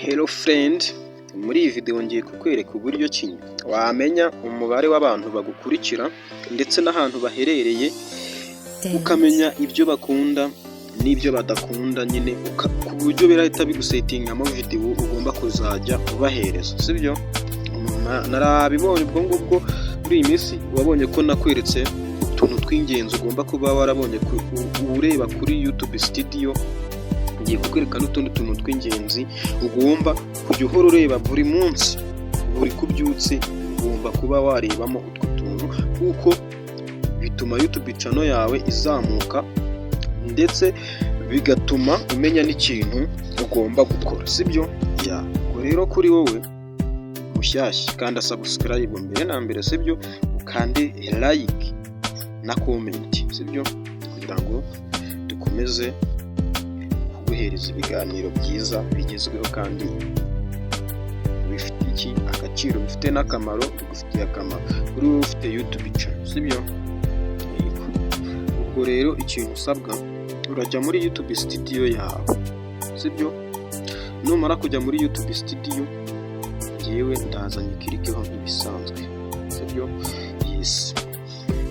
Hello friend, muri iyi video ngiye kukwereka uburyo ki wamenya umubare w'abantu bagukurikira ndetse n'ahantu baherereye, ukamenya ibyo bakunda n'ibyo badakunda nyine ku buryo birahita bigusetingamo video ugomba kuzajya ubahereza, sibyo? Narabibonye ubwo ngubwo muri iyi minsi wabonye ko nakweretse utuntu tw'ingenzi ugomba kuba warabonye ureba kuri YouTube Studio. Ngiye kukwereka n'utundi tuntu tw'ingenzi ugomba kujya uhora ureba buri munsi, buri kubyutse ugomba kuba warebamo utwo tuntu, kuko bituma YouTube channel yawe izamuka ndetse bigatuma umenya n'ikintu ugomba gukora, sibyo? Ubwo rero kuri wowe mushyashya kanda subscribe mbere na mbere, sibyo? Ukande like na comment, sibyo? Kugira ngo dukomeze guhereza ibiganiro byiza bigezweho kandi bifite agaciro, bifite n'akamaro, bigufitiye akamaro kuri wowe ufite YouTube channel, sibyo? Ubwo rero ikintu usabwa urajya muri YouTube Studio yawe, sibyo? Numara kujya muri YouTube Studio yewe ndazanye kirikeho nk'ibisanzwe, sibyo? Yes.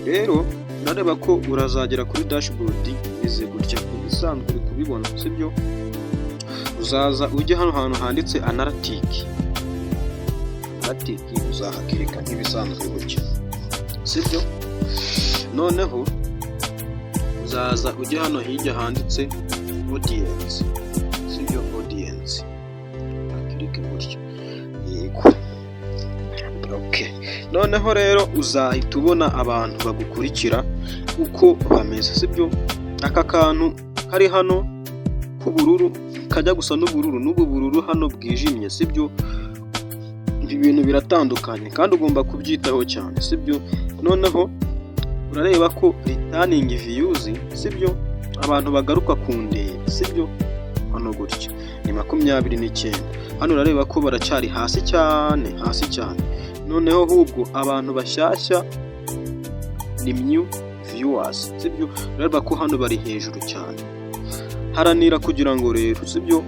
Rero nareba ko urazagera kuri dashboard imeze gutya ibisanzwe uri kubibona, sibyo? Uzaza ujye hano hantu handitse analytics, uzahakirika nk'ibisanzwe gutya, sibyo? Noneho uzaza ujye hano hirya handitse audience, sibyo? Audience hakirike gutya, yego. Okay. Noneho rero uzahita ubona abantu bagukurikira uko bameze, sibyo? Aka kantu kari hano k'ubururu kajya gusa n'ubururu, n'ubu bururu hano bwijimye, sibyo? Ibintu biratandukanye kandi ugomba kubyitaho cyane, sibyo? Noneho urareba ko returning views, sibyo? Abantu bagaruka kundeba, sibyo? Hano gutya ni 29. Hano urareba ko baracyari hasi cyane. Noneho ahubwo abantu bashyashya ni new viewers, sibyo? Urareba ko hano bari hejuru cyane. Haranira kugira ngo rero, sibyo,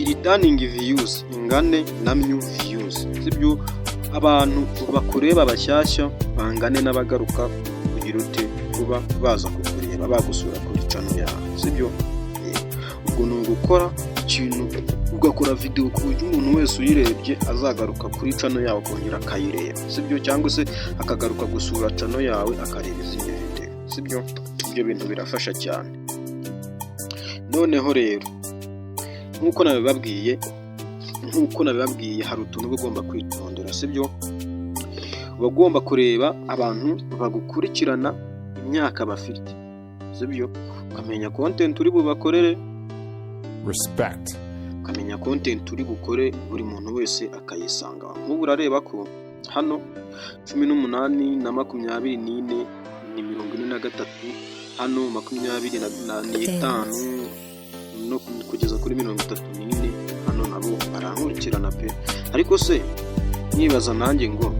returning views ingane na new views, sibyo? Abantu bakureba bashyashya bangane n'abagaruka kugira ute kuba baza kukureba bagusura kuri channel yawe, sibyo? Ubwo ni ugukora ikintu ugakora video ku buryo umuntu wese uyirebye azagaruka kuri channel yawe kongera akayireba, sibyo? Cyangwa se akagaruka gusura channel yawe akareba izindi video, sibyo? Ibyo bintu birafasha cyane. Noneho rero nk'uko nabibabwiye hari utuntu ugomba kwitondera, sibyo? Bagomba kureba abantu bagukurikirana imyaka bafite, sibyo? Ukamenya content uri bubakorere respect, ukamenya content uri bukore buri muntu wese akayisanga. Nk'ubu urareba ko hano 18 na 24 ni 43, hano 25 no kugeza kuri 34 hano nabo barankurikirana pe. Ariko se nibaza nanjye ngo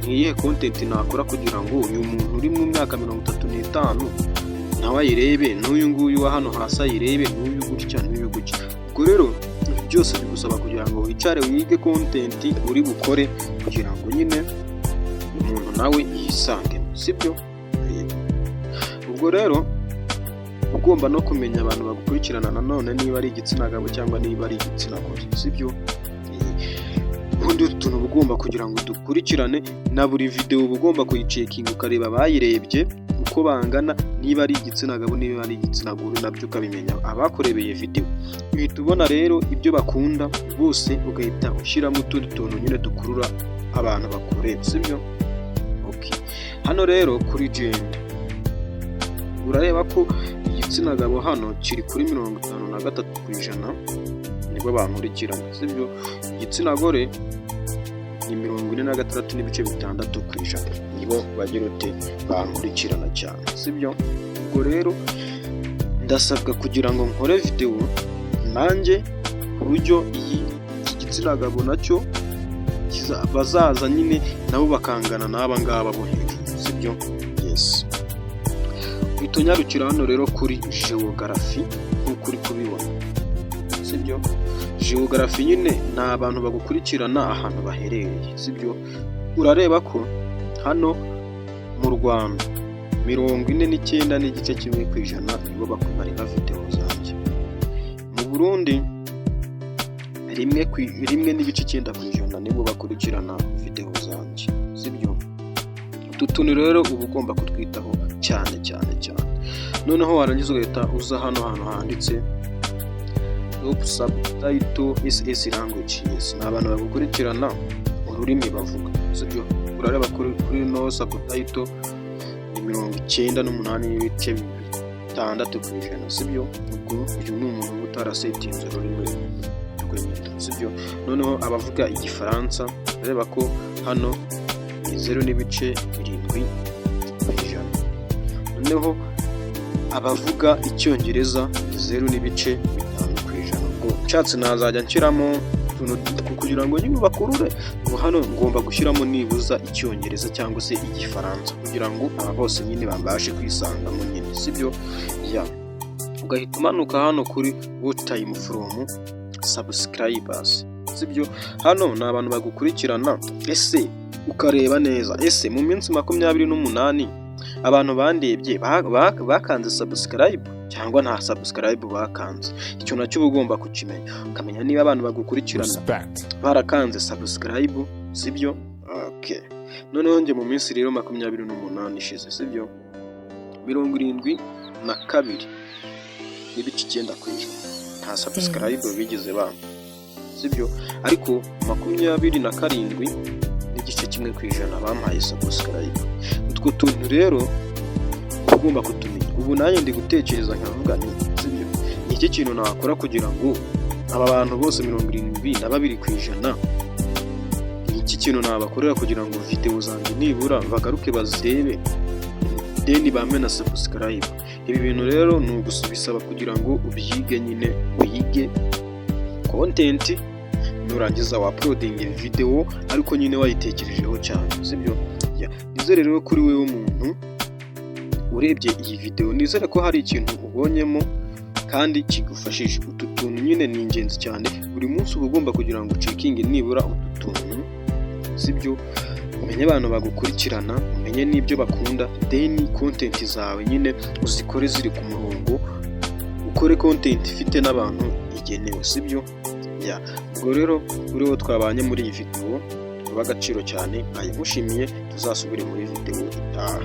niyihe content nakora kugira ngo uyu muntu uri mu myaka 35 nawe ayirebe, n'uyu nguyu wa hano hasi ayirebe, n'uyu gutya. Ubwo rero byose bigusaba kugira ngo wicare wige content uri bukore kugira ngo nyine umuntu nawe yisange, sibyo? Ubwo rero ugomba no kumenya abantu bagukurikirana nanone, niba ari igitsina gabo cyangwa niba ari igitsina gore, sibyo? Ubundi utuntu ugomba kugira ngo dukurikirane na buri video ugomba kuyicekinga ukareba abayirebye uko bangana, niba ari igitsina gabo niba ari igitsina gore nabyo ukabimenya abakurebeye video. Uhita ubona rero ibyo bakunda bose ugahita ushyiramo utundi tuntu nyine dukurura abantu bakureba, sibyo? Okay. Hano rero kuri gender urareba ko igitsina gabo hano kiri kuri 53% nibo bankurikirana, sibyo? Igitsina gore ni 46.6% nibo bagira ute bankurikirana cyane, sibyo? Ubwo rero ndasabwa kugira ngo nkore video nanjye uburyo iyi igitsina gabo nacyo bazaza nyine nabo bakangana n'aba ngaba bo hejuru, sibyo? Yes. Bitonyarukira hano rero kuri geography nk'uko uri kubibona, sibyo? geography nyine ni abantu bagukurikirana ahantu baherereye, sibyo? Urareba ko hano mu Rwanda 49.1% nibo bareba video zanjye. Mu Burundi 1.9% nibo bakurikirana video zanjye, sibyo? Utu tuntu rero uba ugomba kutwitaho cyane. Noneho warangiza ugahita uza hano hantu handitse top subtitle SS language. Yes, ni abantu bagukurikirana ururimi bavuga, sibyo? Urareba kuri no subtitle ni 98.6%, sibyo? Ubwo uyu ni umuntu utarasetinze ururimi rw'Inyarwanda, sibyo? Noneho abavuga igifaransa urareba ko hano ni 0.7%. Noneho abavuga icyongereza 0.5%. Ubwo nshatse nazajya nshyiramo kugira ngo nyine bakurure. Hano ngomba gushyiramo nibuza icyongereza cyangwa se igifaransa kugira ngo aba bose nyine babashe kwisangamo nyine, sibyo? Ugahita umanuka hano kuri watch time from subscribers, sibyo? Hano ni abantu bagukurikirana, ese ukareba neza, ese mu minsi 28 abantu bandebye bakanze subscribe cyangwa nta subscribe bakanze. Icyo nacyo ugomba kukimenya, ukamenya niba abantu bagukurikirana barakanze subscribe, sibyo? Okay. Noneho nge mu minsi rero 28 ishize, sibyo? 72.9% nta subscribe bigeze banga, sibyo? Ariko 27.1% bampaye subscribe. Utwo tuntu rero ugomba kutumenya. Ubu nanjye ndi gutekereza nkavuga ni, sibyo? Ni iki kintu nakora kugira ngo aba bantu bose 72% ni iki kintu nabakorera kugira ngo video zanjye nibura bagaruke bazirebe then bamena subscribe. Ibi bintu rero ni ugusubisaba kugira ngo ubyige nyine, uyige content nurangiza wa uploading video ariko nyine wayitekerejeho cyane, sibyo? Nizere rero kuri wewe umuntu urebye iyi video, nizere ko hari ikintu ubonyemo kandi kigufashije. Utu tuntu nyine ni ingenzi cyane, buri munsi uba ugomba kugira ngo checking nibura utu tuntu, sibyo? Umenye abantu bagukurikirana, umenye n'ibyo bakunda, then content zawe nyine uzikore ziri ku murongo, ukore content ifite n'abantu igenewe, sibyo? Ubwo rero uriho twabanye muri iyi video, kuba agaciro cyane, ayimushimiye, tuzasubire muri video itaha.